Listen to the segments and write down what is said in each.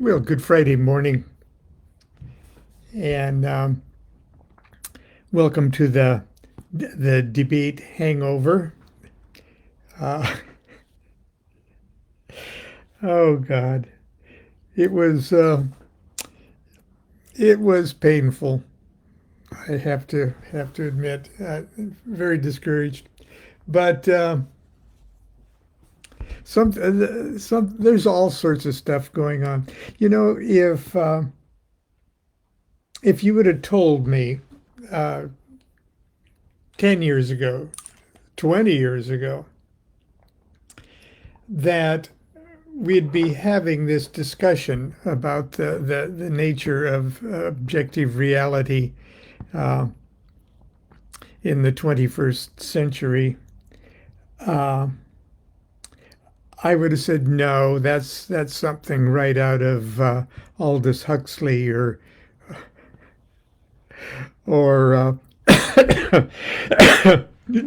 Well, Good Friday morning, and welcome to the debate hangover. Uh, oh God, it was uh, it was painful. I have to admit, very discouraged. But some there's all sorts of stuff going on. You know, if you would have told me uh, 10 years ago, 20 years ago, that we'd be having this discussion about the nature of objective reality uh, in the 21st century, uh, I would have said no. That's something right out of Aldous Huxley or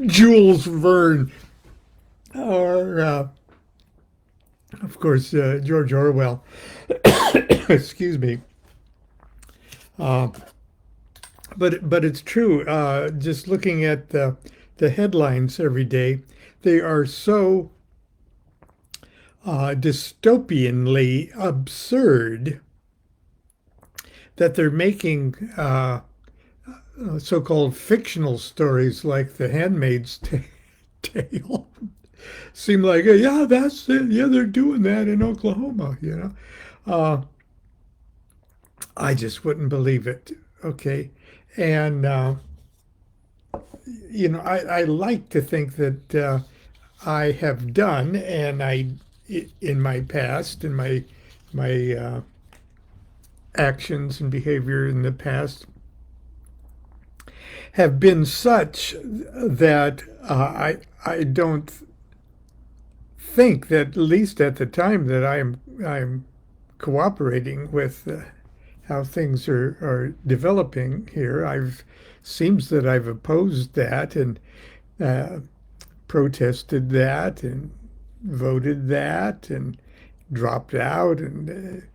Jules Verne or of course George Orwell. Excuse me. Uh, but it's true. Just looking at the headlines every day, they are so dystopianly absurd that they're making so-called fictional stories like The Handmaid's Tale seem like, yeah, that's it. Yeah, they're doing that in Oklahoma, you know. Uh, I just wouldn't believe it. Okay. And I like to think that I have done, and in my past, in my actions and behavior in the past, have been such that I don't think that, at least at the time, that I'm cooperating with how things are developing here. I've seems that I've opposed that and uh, protested that and voted that and dropped out and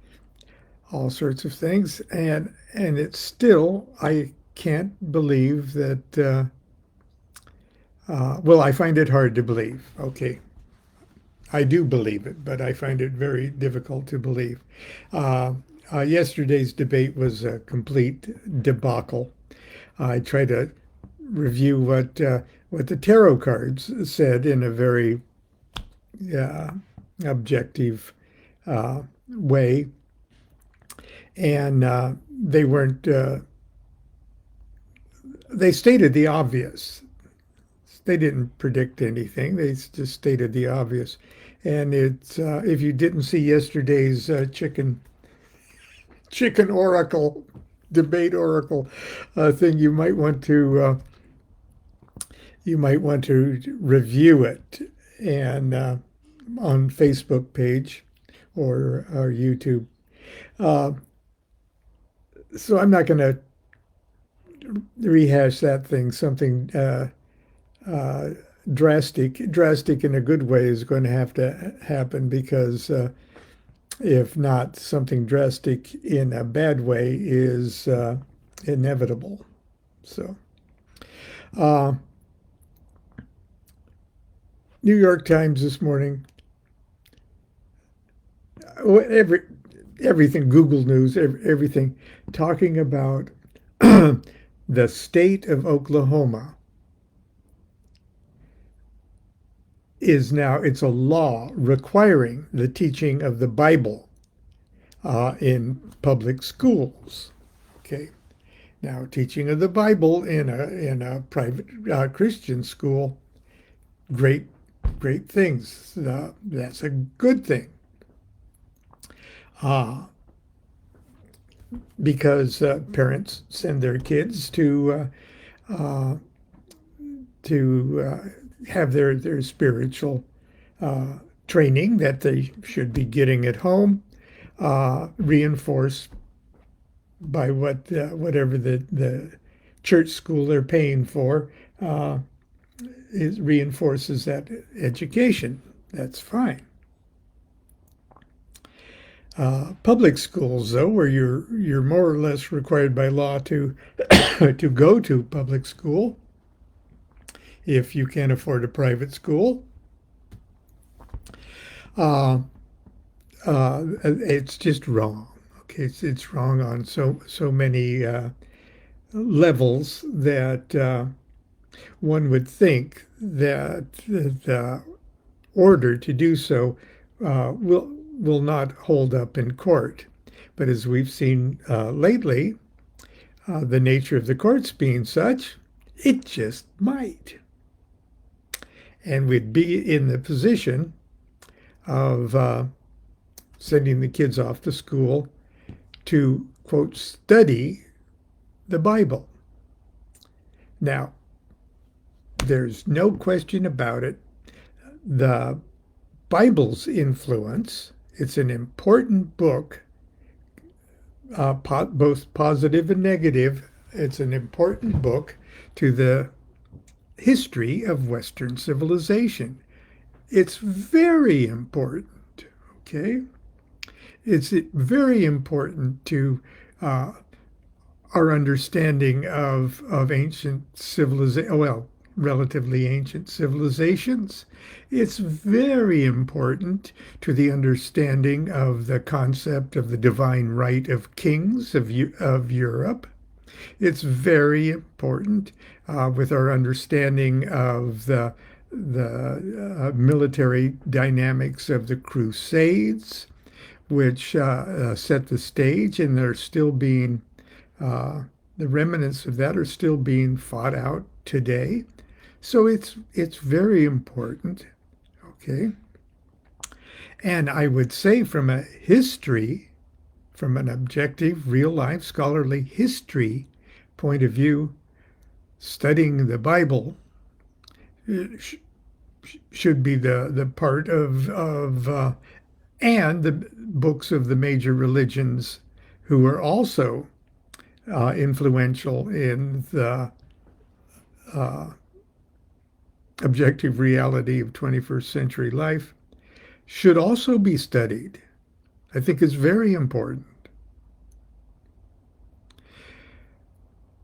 all sorts of things. And it's still, I can't believe that. Well, I find it hard to believe. Okay, I do believe it, but I find it very difficult to believe. Uh, Yesterday's debate was a complete debacle. I tried to review what the tarot cards said in a very uh, objective way, and they weren't. They stated the obvious. They didn't predict anything. They just stated the obvious. And it's if you didn't see yesterday's chicken oracle debate oracle thing, you might want to review it and on Facebook page or YouTube. Uh, so I'm not going to rehash that thing. Something uh, drastic in a good way is going to have to happen because if not, something drastic in a bad way is inevitable. So, uh, New York Times this morning, every everything, Google News, everything, talking about the state of Oklahoma is now, it's a law requiring the teaching of the Bible in public schools. Okay. Now, teaching of the Bible in a private Christian school, great things. That's a good thing. Uh, because parents send their kids uh, to have their spiritual training that they should be getting at home, reinforced by whatever the church school they're paying for. It reinforces that education. That's fine. Public schools, though, where you're more or less required by law to to go to public school if you can't afford a private school, uh, it's just wrong. Okay, it's wrong on so many levels that one would think that the order to do so will not hold up in court. But as we've seen lately, the nature of the courts being such, it just might. And we'd be in the position of sending the kids off to school to, quote, study the Bible. Now, there's no question about it. The Bible's influence, it's an important book, both positive and negative. It's an important book to the history of Western civilization. It's very important, okay? It's very important to our understanding of ancient civilization, well, relatively ancient civilizations. It's very important to the understanding of the concept of the divine right of kings of Europe. It's very important with our understanding of the military dynamics of the Crusades, which set the stage, and they're still being the remnants of that are still being fought out today. So it's very important, okay? And I would say from a history, from an objective, real-life, scholarly history point of view, studying the Bible should be the part of and the books of the major religions who are also influential in the objective reality of 21st century life should also be studied. I think it's very important.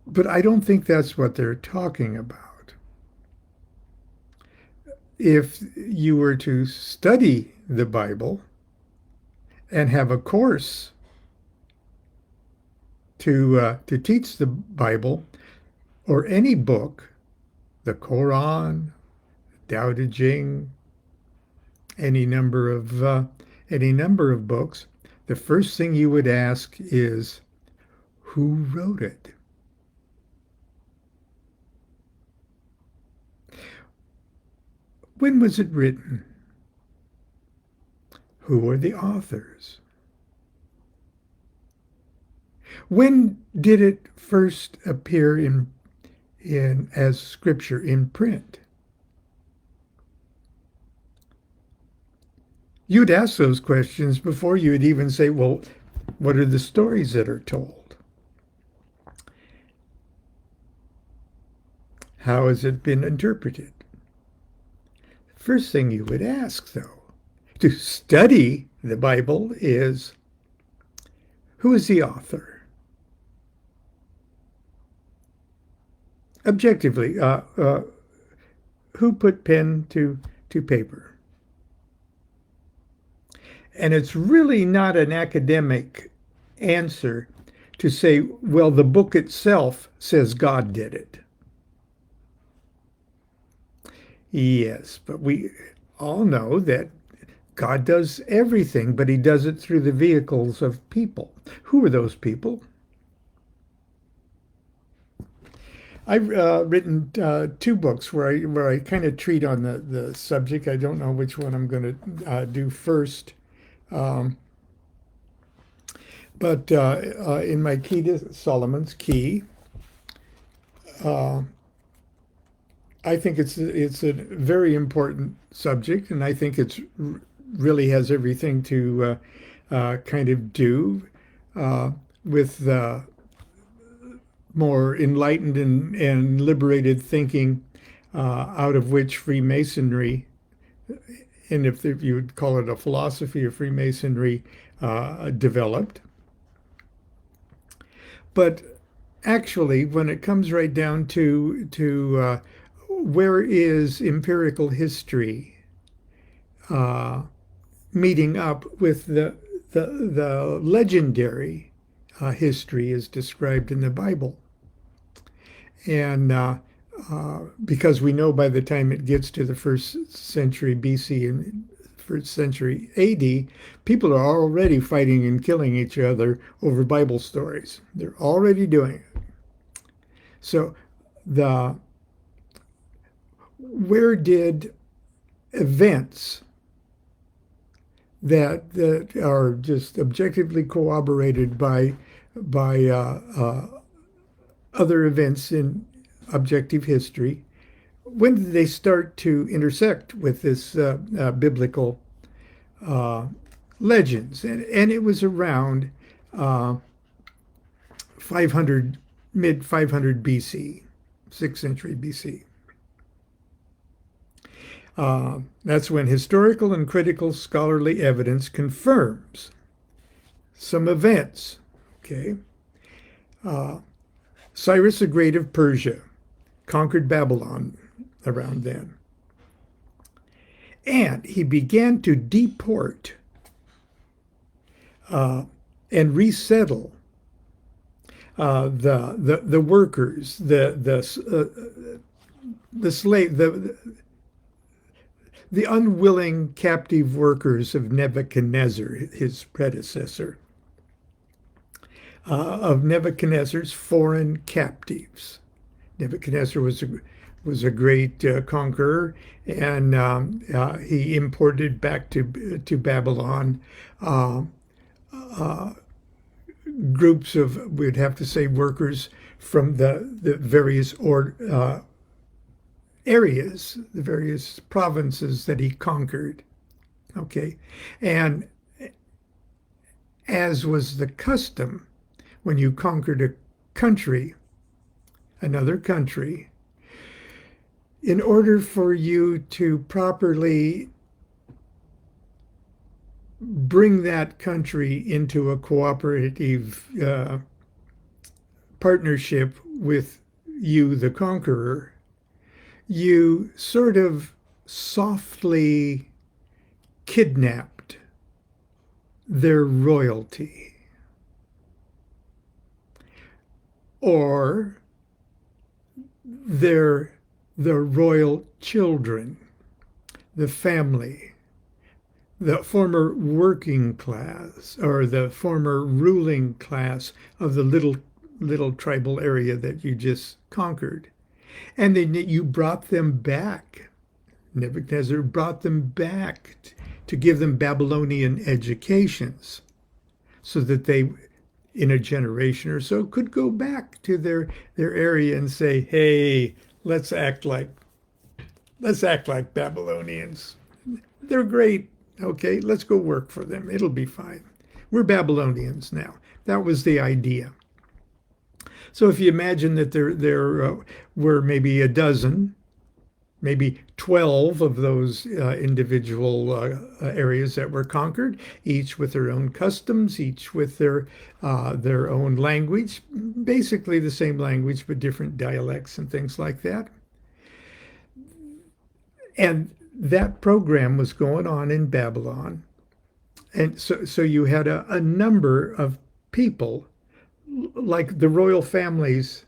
But I don't think that's what they're talking about. If you were to study the Bible and have a course to teach the Bible or any book, the Quran, Tao Te Ching, any number of books, the first thing you would ask is, who wrote it? When was it written? Who are the authors? When did it first appear in as scripture in print? You'd ask those questions before you would even say, well, what are the stories that are told? How has it been interpreted? First thing you would ask, though, to study the Bible is, who is the author? Objectively, who put pen to paper? And it's really not an academic answer to say, well, the book itself says God did it. Yes, but we all know that God does everything, but he does it through the vehicles of people. Who are those people? I've written two books where I kind of treat on the subject. I don't know which one I'm going to do first. But in my Key to Solomon's Key, I think it's a very important subject, and I think it's really has everything to kind of do with more enlightened and liberated thinking, out of which Freemasonry and if you would call it a philosophy of Freemasonry, developed. But actually, when it comes right down to where is empirical history meeting up with the legendary history as described in the Bible? And because we know by the time it gets to the first century BC and first century AD, people are already fighting and killing each other over Bible stories. They're already doing it. So where did events that are just objectively corroborated by other events in objective history, when did they start to intersect with this biblical legends? And it was around 500, mid 500 BC, 6th century BC. That's when historical and critical scholarly evidence confirms some events. Okay. Cyrus the Great of Persia conquered Babylon around then. And he began to deport and resettle the workers, the slave, the unwilling captive workers of Nebuchadnezzar, his predecessor, of Nebuchadnezzar's foreign captives. Nebuchadnezzar was a great conqueror, and he imported back to Babylon groups of, we'd have to say, workers from the various areas, the various provinces that he conquered. Okay, and as was the custom when you conquered a country, another country, in order for you to properly bring that country into a cooperative partnership with you, the conqueror, you sort of softly kidnapped their royalty, or the royal children, the family, the former working class or the former ruling class of the little tribal area that you just conquered. And then you brought them back. Nebuchadnezzar brought them back to give them Babylonian educations so that they, in a generation or so, could go back to their area and say, hey, let's act like Babylonians. They're great. Okay, let's go work for them. It'll be fine. We're Babylonians now. That was the idea. So if you imagine that there were maybe a dozen, maybe 12 of those individual areas that were conquered, each with their own customs, each with their own language, basically the same language but different dialects and things like that. And that program was going on in Babylon. And so you had a number of people, like the royal families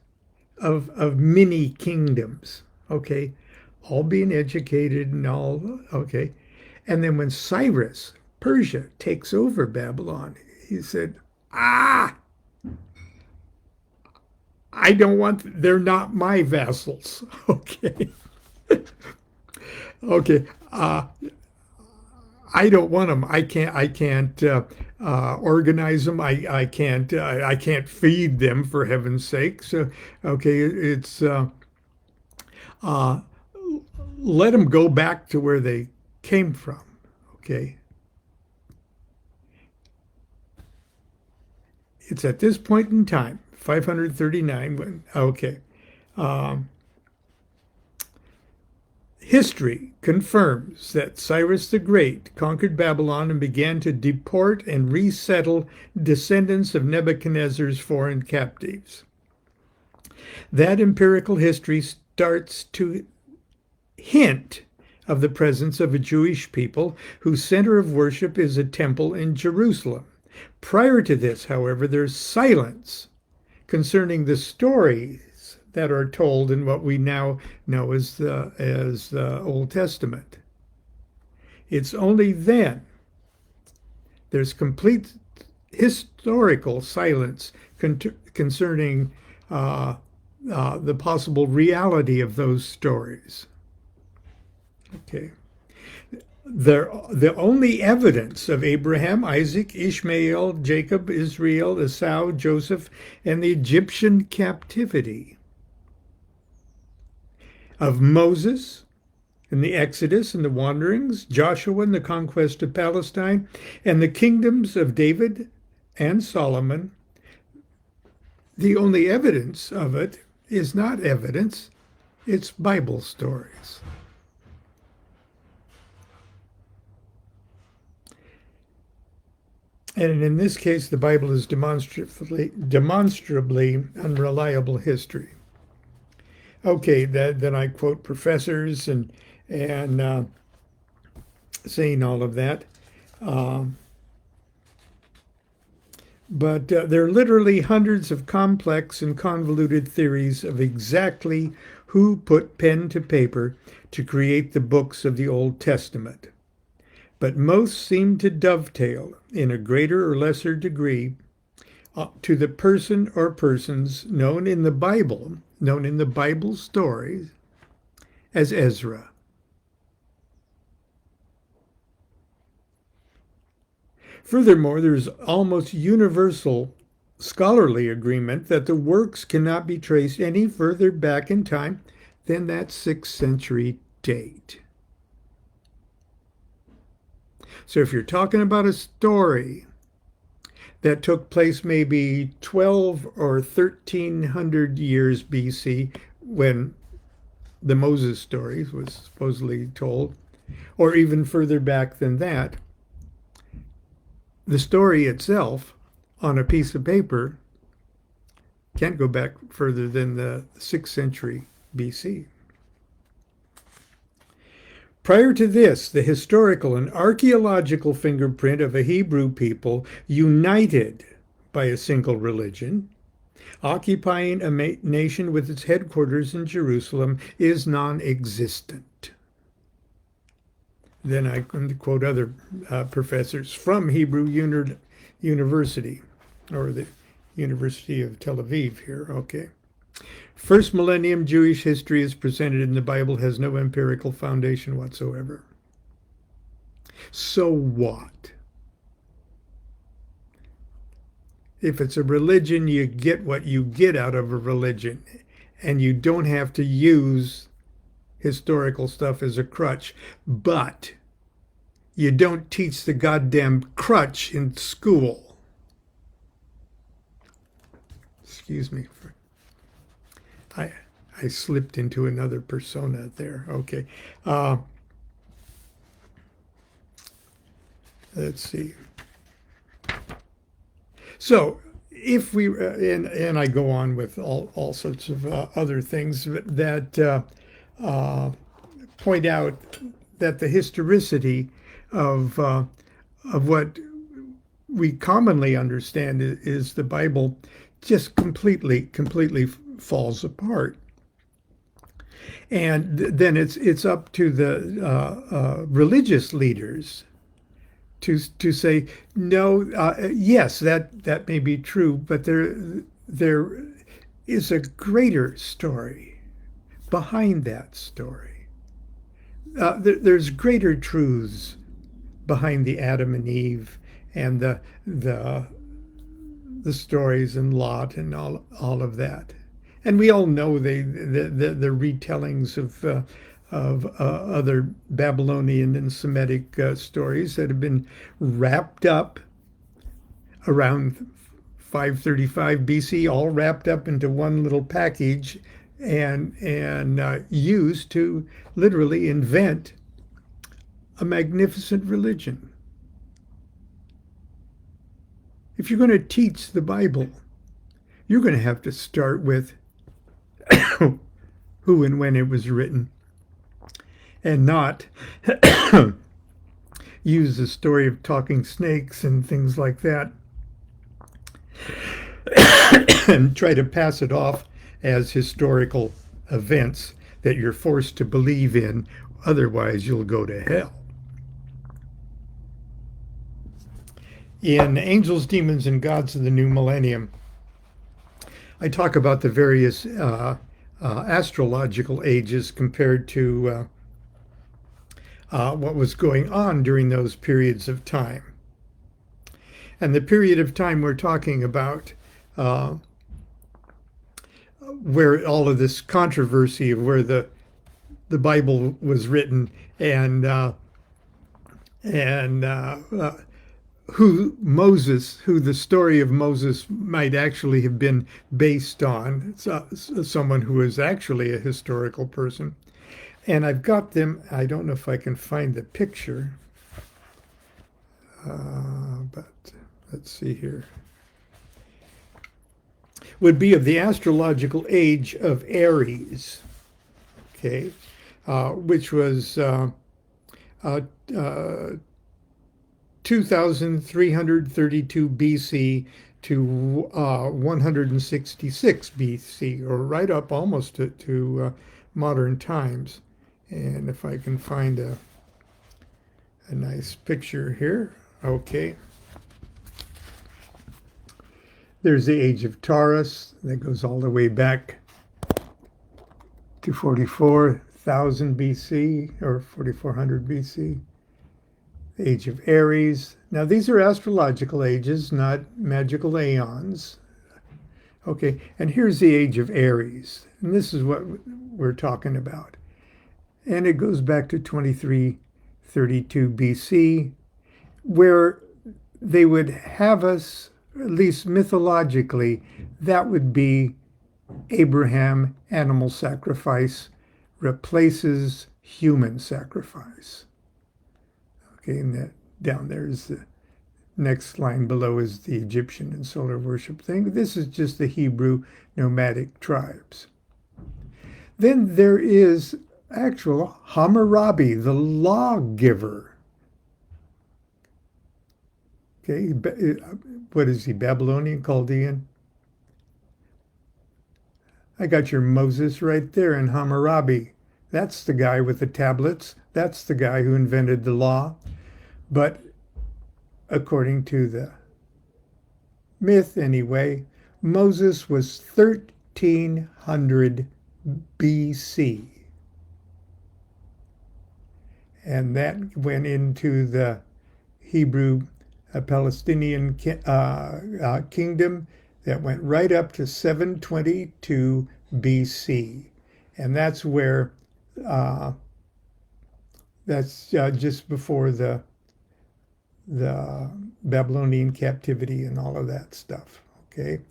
of many kingdoms, okay, all being educated and all, okay. And then when Cyrus, Persia, takes over Babylon, he said, I don't want, they're not my vassals, okay. Okay, I don't want them. I can't organize them. I can't feed them, for heaven's sake. So, okay, it's let them go back to where they came from. Okay, it's at this point in time, 539. When okay. History confirms that Cyrus the Great conquered Babylon and began to deport and resettle descendants of Nebuchadnezzar's foreign captives. That empirical history starts to hint of the presence of a Jewish people whose center of worship is a temple in Jerusalem. Prior to this, however, there's silence concerning the stories that are told in what we now know as the Old Testament. It's only then there's complete historical silence concerning the possible reality of those stories. Okay. The only evidence of Abraham, Isaac, Ishmael, Jacob, Israel, Esau, Joseph, and the Egyptian captivity, of Moses and the Exodus and the wanderings, Joshua and the conquest of Palestine, and the kingdoms of David and Solomon, the only evidence of it is not evidence, it's Bible stories. And in this case, the Bible is demonstrably unreliable history. Okay, then I quote professors and saying all of that. But there are literally hundreds of complex and convoluted theories of exactly who put pen to paper to create the books of the Old Testament. But most seem to dovetail in a greater or lesser degree to the person or persons known in the Bible stories as Ezra. Furthermore, there's almost universal scholarly agreement that the works cannot be traced any further back in time than that 6th century date. So if you're talking about a story that took place maybe 12 or 1300 years BC, when the Moses stories was supposedly told, or even further back than that, the story itself on a piece of paper can't go back further than the 6th century BC. Prior to this, the historical and archaeological fingerprint of a Hebrew people united by a single religion, occupying a nation with its headquarters in Jerusalem, is non-existent. Then I can quote other professors from Hebrew University, or the University of Tel Aviv here, okay. First millennium Jewish history as presented in the Bible has no empirical foundation whatsoever. So what? If it's a religion, you get what you get out of a religion, and you don't have to use historical stuff as a crutch. But you don't teach the goddamn crutch in school. Excuse me. I slipped into another persona there. Okay. Let's see. So if we, and I go on with all sorts of other things that point out that the historicity of what we commonly understand is the Bible just completely falls apart. And then it's up to the religious leaders to say, no, yes, that may be true, but there is a greater story behind that story. There's greater truths behind the Adam and Eve and the stories and Lot and all of that. And we all know the retellings of other Babylonian and Semitic stories that have been wrapped up around 535 BC, all wrapped up into one little package and used to literally invent a magnificent religion. If you're going to teach the Bible, you're going to have to start with who and when it was written, and not use the story of talking snakes and things like that and try to pass it off as historical events that you're forced to believe in. Otherwise, you'll go to hell. In Angels, Demons, and Gods of the New Millennium, I talk about the various astrological ages compared to what was going on during those periods of time. And the period of time we're talking about, where all of this controversy of where the Bible was written and who the story of Moses might actually have been based on, someone who is actually a historical person. And I've got them, I don't know if I can find the picture, but let's see here. Would be of the astrological age of Aries, okay, which was 2332 BC to 166 BC, or right up almost to modern times. And if I can find a nice picture here, okay. There's the age of Taurus that goes all the way back to 44,000 BC or 4400 BC. The age of Aries. Now these are astrological ages, not magical aeons. Okay, and here's the age of Aries. And this is what we're talking about. And it goes back to 2332 BC, where they would have us, at least mythologically, that would be Abraham animal sacrifice replaces human sacrifice. Okay, and that down there is the next line below is the Egyptian and solar worship thing. This is just the Hebrew nomadic tribes. Then there is actual Hammurabi, the lawgiver. Okay, what is he, Babylonian, Chaldean? I got your Moses right there in Hammurabi. That's the guy with the tablets. That's the guy who invented the law. But according to the myth anyway, Moses was 1300 BC. And that went into the Hebrew Palestinian kingdom that went right up to 722 BC. And that's where, that's just before the Babylonian captivity and all of that stuff, okay?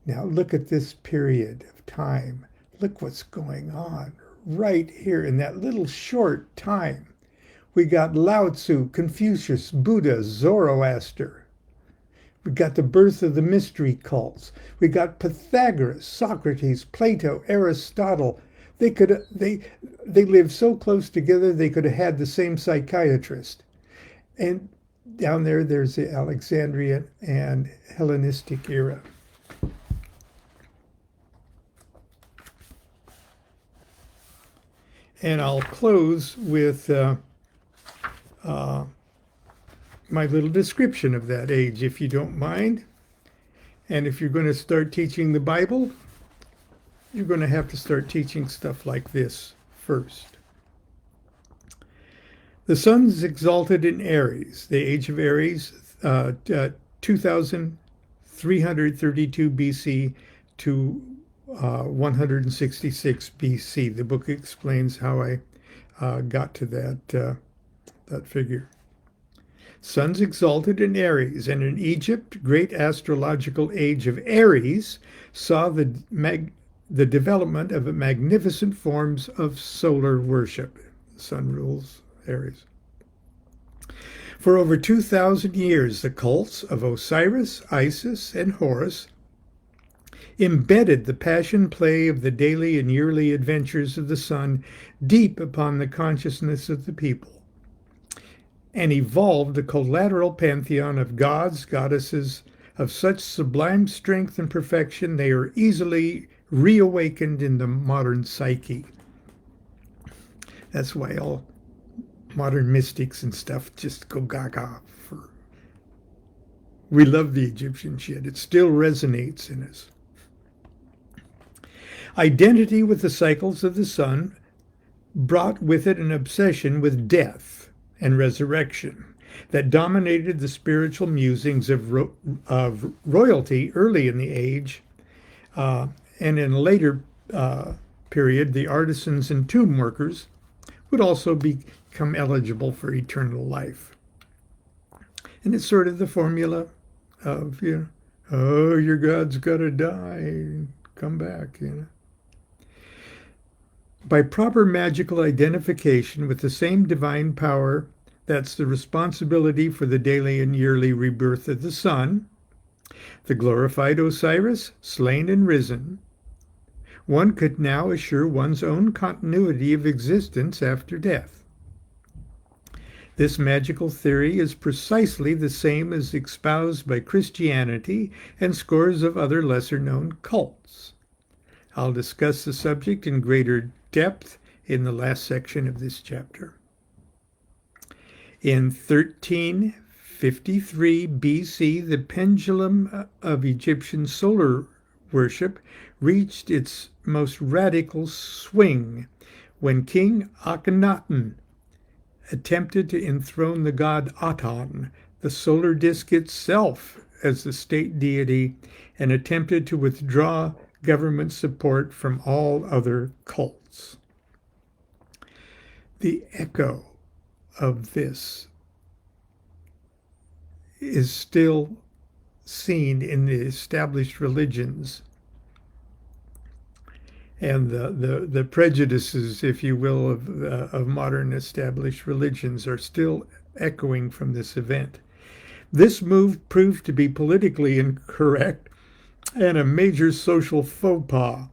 Now look at this period of time. Look what's going on right here in that little short time. We got Lao Tzu, Confucius, Buddha, Zoroaster. We got the birth of the mystery cults. We got Pythagoras, Socrates, Plato, Aristotle. They lived so close together they could have had the same psychiatrist. And down there's the Alexandrian and Hellenistic era. And I'll close with my little description of that age, if you don't mind. And if you're going to start teaching the Bible, you're going to have to start teaching stuff like this first. The sun's exalted in Aries, the age of Aries, 2332 BC to 166 BC. The book explains how I got to that figure. Sun's exalted in Aries, and in Egypt, great astrological age of Aries saw the the development of magnificent forms of solar worship. The sun rules Aries. For over 2,000 years, the cults of Osiris, Isis, and Horus embedded the passion play of the daily and yearly adventures of the sun deep upon the consciousness of the people, and evolved a collateral pantheon of gods, goddesses, of such sublime strength and perfection they are easily reawakened in the modern psyche. That's why all modern mystics and stuff just go gaga. We love the Egyptian shit. It still resonates in us. Identity with the cycles of the sun brought with it an obsession with death and resurrection that dominated the spiritual musings of royalty early in the age, and in a later period, the artisans and tomb workers would also become eligible for eternal life. And it's sort of the formula of, oh, your God's got to die, come back, By proper magical identification with the same divine power that's the responsibility for the daily and yearly rebirth of the sun, the glorified Osiris, slain and risen, one could now assure one's own continuity of existence after death. This magical theory is precisely the same as espoused by Christianity and scores of other lesser-known cults. I'll discuss the subject in greater depth in the last section of this chapter. In 1353 BC, the pendulum of Egyptian solar worship reached its most radical swing when King Akhenaten attempted to enthrone the god Aton, the solar disk itself, as the state deity, and attempted to withdraw government support from all other cults. The echo of this is still seen in the established religions, and the prejudices, if you will, of modern established religions are still echoing from this event. This move proved to be politically incorrect and a major social faux pas.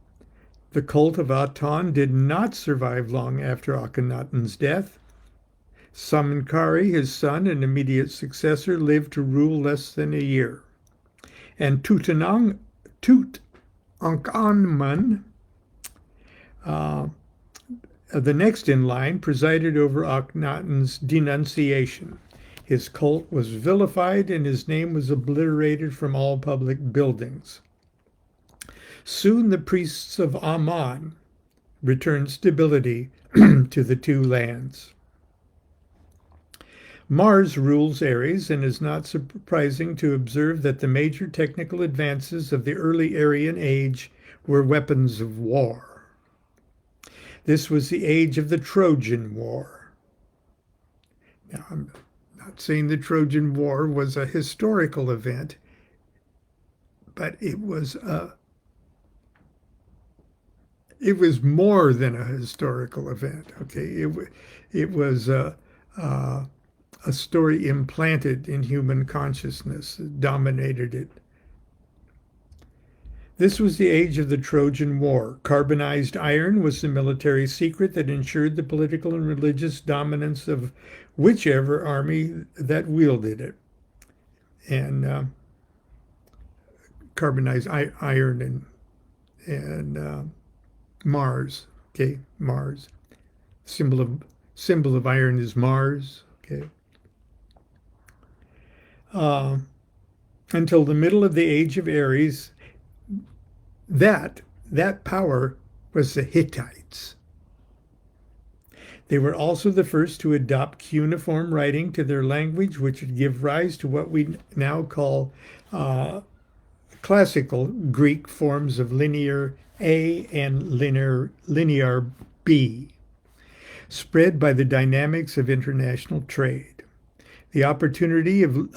The cult of Aton did not survive long after Akhenaten's death. Samenkhare, his son and immediate successor, lived to rule less than a year. And Tutankhamun, the next in line, presided over Akhenaten's denunciation. His cult was vilified and his name was obliterated from all public buildings. Soon the priests of Amun returned stability to the two lands. Mars rules Aries, and is not surprising to observe that the major technical advances of the early Aryan age were weapons of war. This was the age of the Trojan War. Now, I'm not saying the Trojan War was a historical event, but it was more than a historical event. Okay, it was a story implanted in human consciousness that dominated it. This was the age of the Trojan War. Carbonized iron was the military secret that ensured the political and religious dominance of whichever army that wielded it. And carbonized iron and Mars. Okay, Mars. Symbol of iron is Mars. Okay. Until the middle of the age of Aries, that power was the Hittites. They were also the first to adopt cuneiform writing to their language, which would give rise to what we now call classical Greek forms of linear A and linear B, spread by the dynamics of international trade. The opportunity of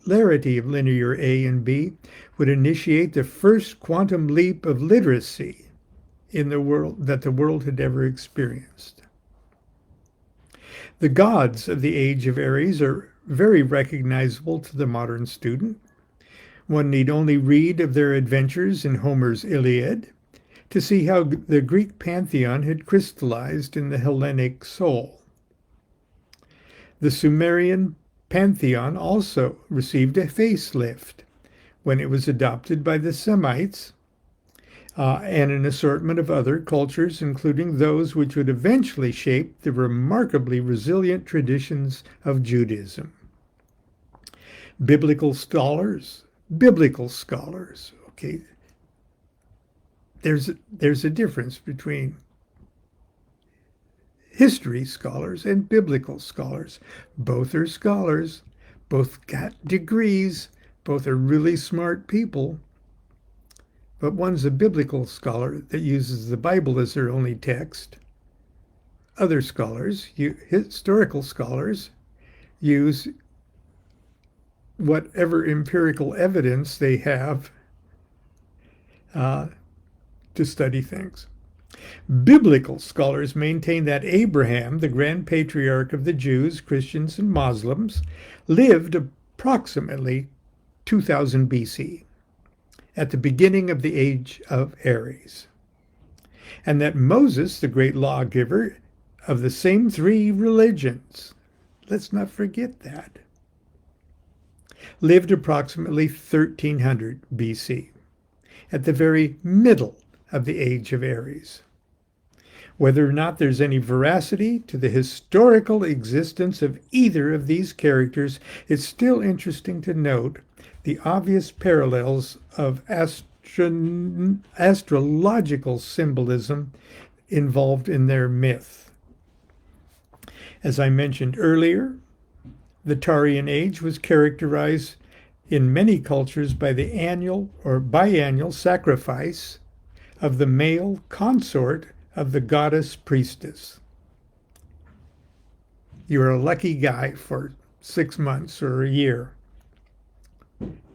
similarity of linear A and B would initiate the first quantum leap of literacy in the world that the world had ever experienced. The gods of the age of Aries are very recognizable to the modern student. One need only read of their adventures in Homer's Iliad to see how the Greek pantheon had crystallized in the Hellenic soul. The Sumerian pantheon also received a facelift when it was adopted by the Semites and an assortment of other cultures, including those which would eventually shape the remarkably resilient traditions of Judaism. Biblical scholars, okay, there's a difference between history scholars and biblical scholars. Both are scholars, both got degrees, both are really smart people, but one's a biblical scholar that uses the Bible as their only text. Other scholars, historical scholars, use whatever empirical evidence they have to study things. Biblical scholars maintain that Abraham, the grand patriarch of the Jews, Christians, and Muslims, lived approximately 2000 BC, at the beginning of the age of Aries, and that Moses, the great lawgiver of the same three religions, let's not forget that, lived approximately 1300 BC, at the very middle of the age of Aries. Whether or not there's any veracity to the historical existence of either of these characters, it's still interesting to note the obvious parallels of astrological symbolism involved in their myth. As I mentioned earlier, the Taran age was characterized in many cultures by the annual or biannual sacrifice of the male consort of the goddess priestess. You're a lucky guy for 6 months or a year.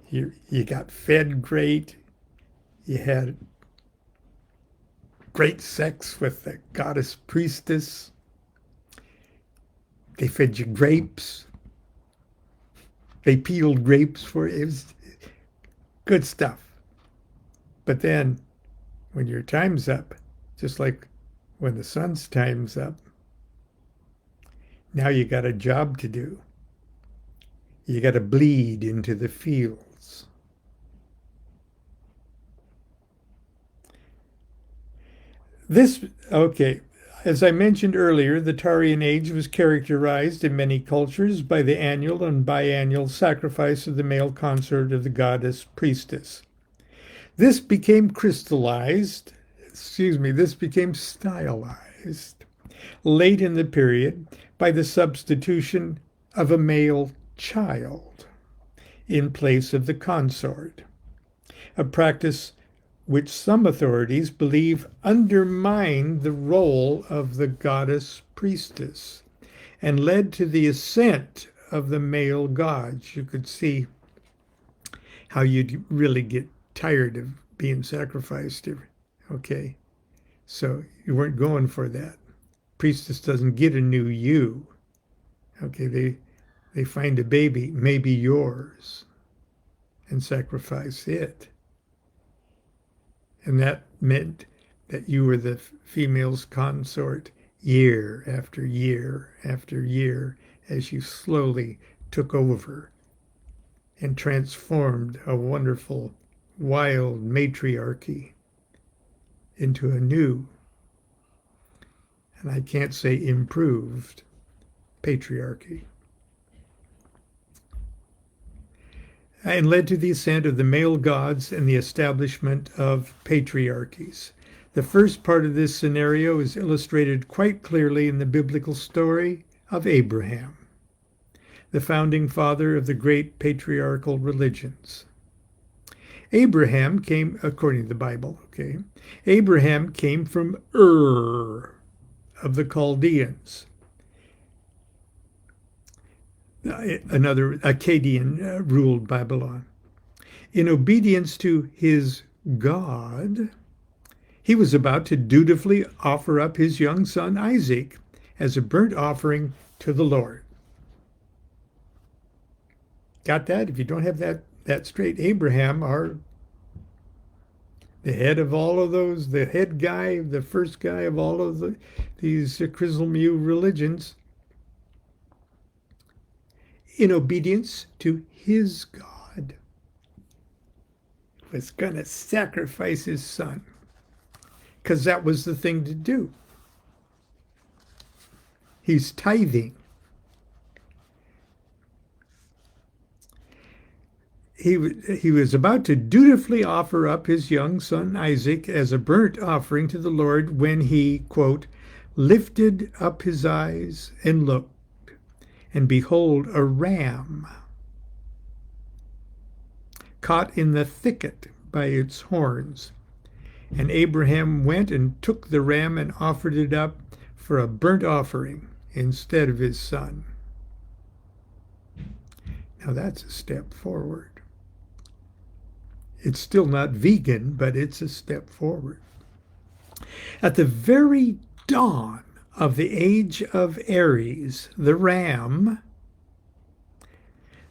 You got fed great. You had great sex with the goddess priestess. They fed you grapes. They peeled grapes for you. It was good stuff. But then when your time's up, just like when the sun's time's up, now you got a job to do. You got to bleed into the fields. As I mentioned earlier, the Taran age was characterized in many cultures by the annual and biannual sacrifice of the male consort of the goddess priestess. This became stylized late in the period by the substitution of a male child in place of the consort, a practice which some authorities believe undermined the role of the goddess priestess and led to the ascent of the male gods. You could see how you'd really get tired of being sacrificed. Okay, so you weren't going for that. Priestess doesn't get a new you. Okay, they find a baby, maybe yours, and sacrifice it. And that meant that you were the female's consort year after year after year as you slowly took over and transformed a wonderful, wild matriarchy into a new, and I can't say improved, patriarchy. And led to the ascent of the male gods and the establishment of patriarchies. The first part of this scenario is illustrated quite clearly in the biblical story of Abraham, the founding father of the great patriarchal religions. Abraham came, according to the Bible, Abraham came from Ur of the Chaldeans. another Akkadian ruled Babylon. In obedience to his God, he was about to dutifully offer up his young son Isaac as a burnt offering to the Lord. Got that? If you don't have that straight, Abraham, the head of all of those, the head guy, the first guy of all of these Chrysalmu religions, in obedience to his God, was going to sacrifice his son, because that was the thing to do. He's tithing. He was about to dutifully offer up his young son Isaac as a burnt offering to the Lord when he, quote, lifted up his eyes and looked, and behold, a ram caught in the thicket by its horns. And Abraham went and took the ram and offered it up for a burnt offering instead of his son. Now that's a step forward. It's still not vegan, but it's a step forward. At the very dawn of the age of Aries, the ram,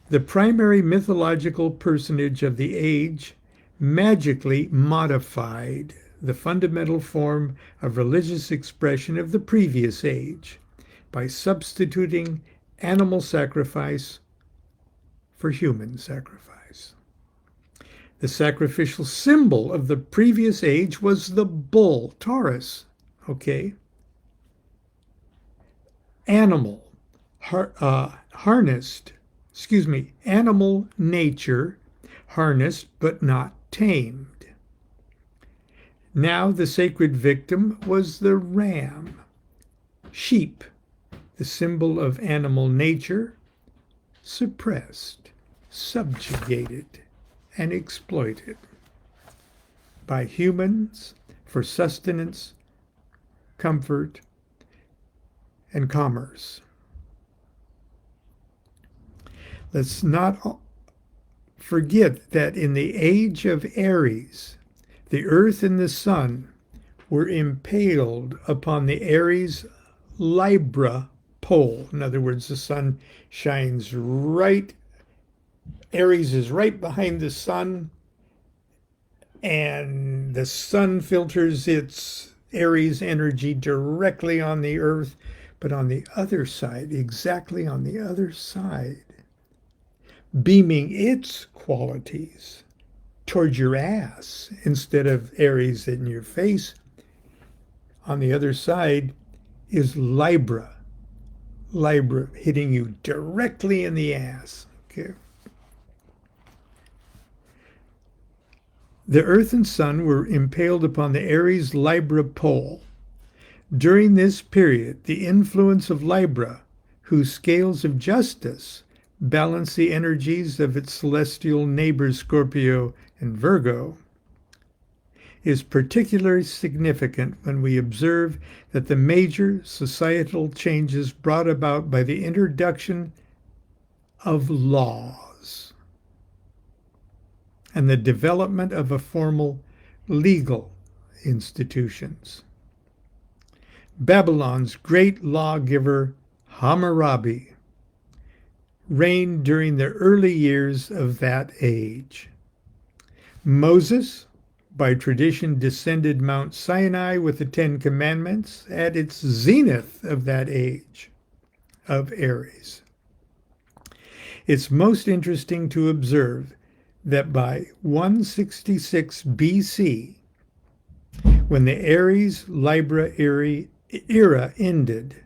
the primary mythological personage of the age, magically modified the fundamental form of religious expression of the previous age by substituting animal sacrifice for human sacrifice. The sacrificial symbol of the previous age was the bull, Taurus, okay? Animal, animal nature, harnessed but not tamed. Now the sacred victim was the ram, sheep, the symbol of animal nature, suppressed, subjugated, and exploited by humans for sustenance, comfort, and commerce. Let's not forget that in the age of Aries, the earth and the sun were impaled upon the Aries Libra pole. In other words, the sun shines right, Aries is right behind the sun, and the sun filters its Aries energy directly on the earth, but on the other side, exactly on the other side, beaming its qualities towards your ass instead of Aries in your face. On the other side is Libra. Libra hitting you directly in the ass. Okay. The earth and sun were impaled upon the Aries Libra pole. During this period, the influence of Libra, whose scales of justice balance the energies of its celestial neighbors Scorpio and Virgo, is particularly significant when we observe that the major societal changes brought about by the introduction of laws and the development of a formal legal institutions. Babylon's great lawgiver Hammurabi reigned during the early years of that age. Moses, by tradition, descended Mount Sinai with the Ten Commandments at its zenith of that age of Aries. It's most interesting to observe that by 166 BC, when the Aries Libra era ended,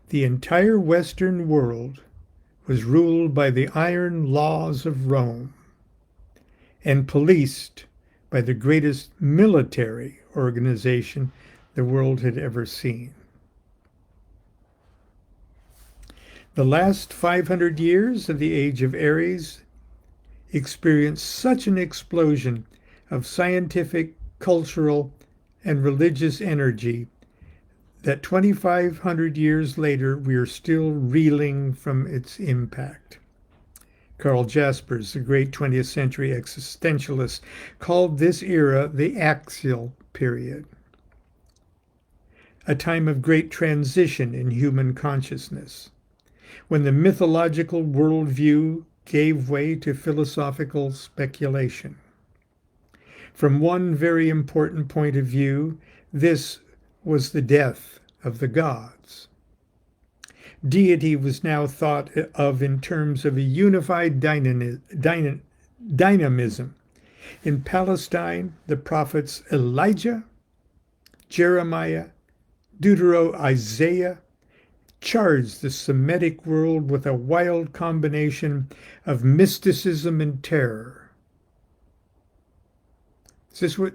the entire Western world was ruled by the iron laws of Rome and policed by the greatest military organization the world had ever seen. The last 500 years of the age of Aries experienced such an explosion of scientific, cultural, and religious energy that 2,500 years later, we are still reeling from its impact. Carl Jaspers, the great 20th century existentialist, called this era the axial period, a time of great transition in human consciousness, when the mythological worldview gave way to philosophical speculation. From one very important point of view, this was the death of the gods. Deity was now thought of in terms of a unified dynamism. In Palestine, the prophets Elijah, Jeremiah, Isaiah charged the Semitic world with a wild combination of mysticism and terror. Is this what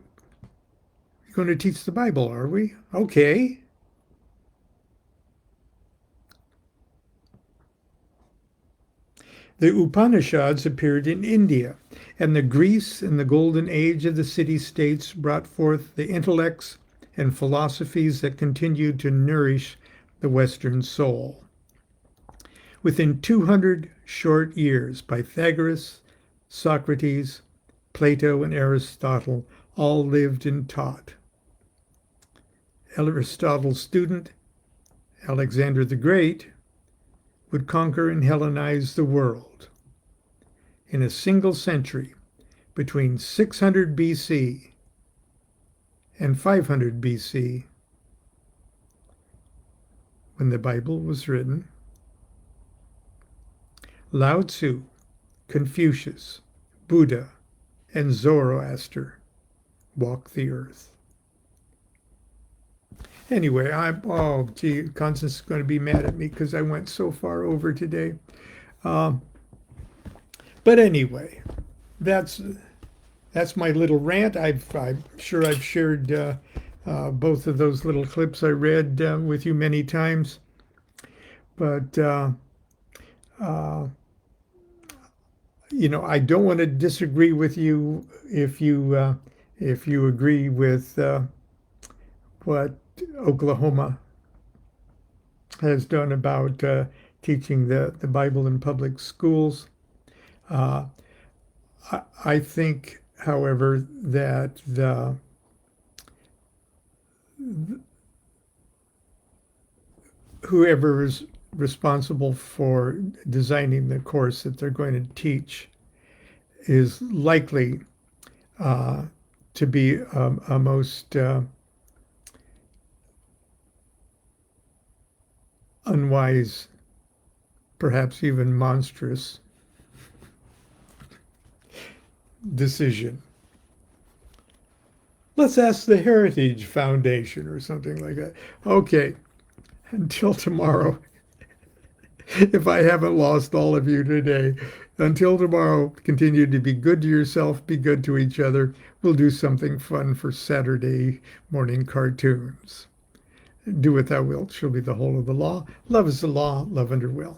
you're going to teach the Bible, are we? Okay. The Upanishads appeared in India, and the Greece in the golden age of the city-states brought forth the intellects and philosophies that continued to nourish the Western soul. Within 200 short years, Pythagoras, Socrates, Plato, and Aristotle all lived and taught. Aristotle's student, Alexander the Great, would conquer and Hellenize the world. In a single century, between 600 BC and 500 BC, when the Bible was written, Lao Tzu, Confucius, Buddha, and Zoroaster walked the earth. Anyway, Constance is going to be mad at me because I went so far over today. But anyway, that's my little rant. I'm sure I've shared both of those little clips I read with you many times. But I don't want to disagree with you if you agree with what Oklahoma has done about teaching the Bible in public schools. I think, however, that whoever is responsible for designing the course that they're going to teach is likely to be a most unwise, perhaps even monstrous decision. Let's ask the Heritage Foundation or something like that. Okay, until tomorrow, if I haven't lost all of you today, until tomorrow, continue to be good to yourself, be good to each other. We'll do something fun for Saturday morning cartoons. Do what thou wilt shall be the whole of the law. Love is the law, love under will.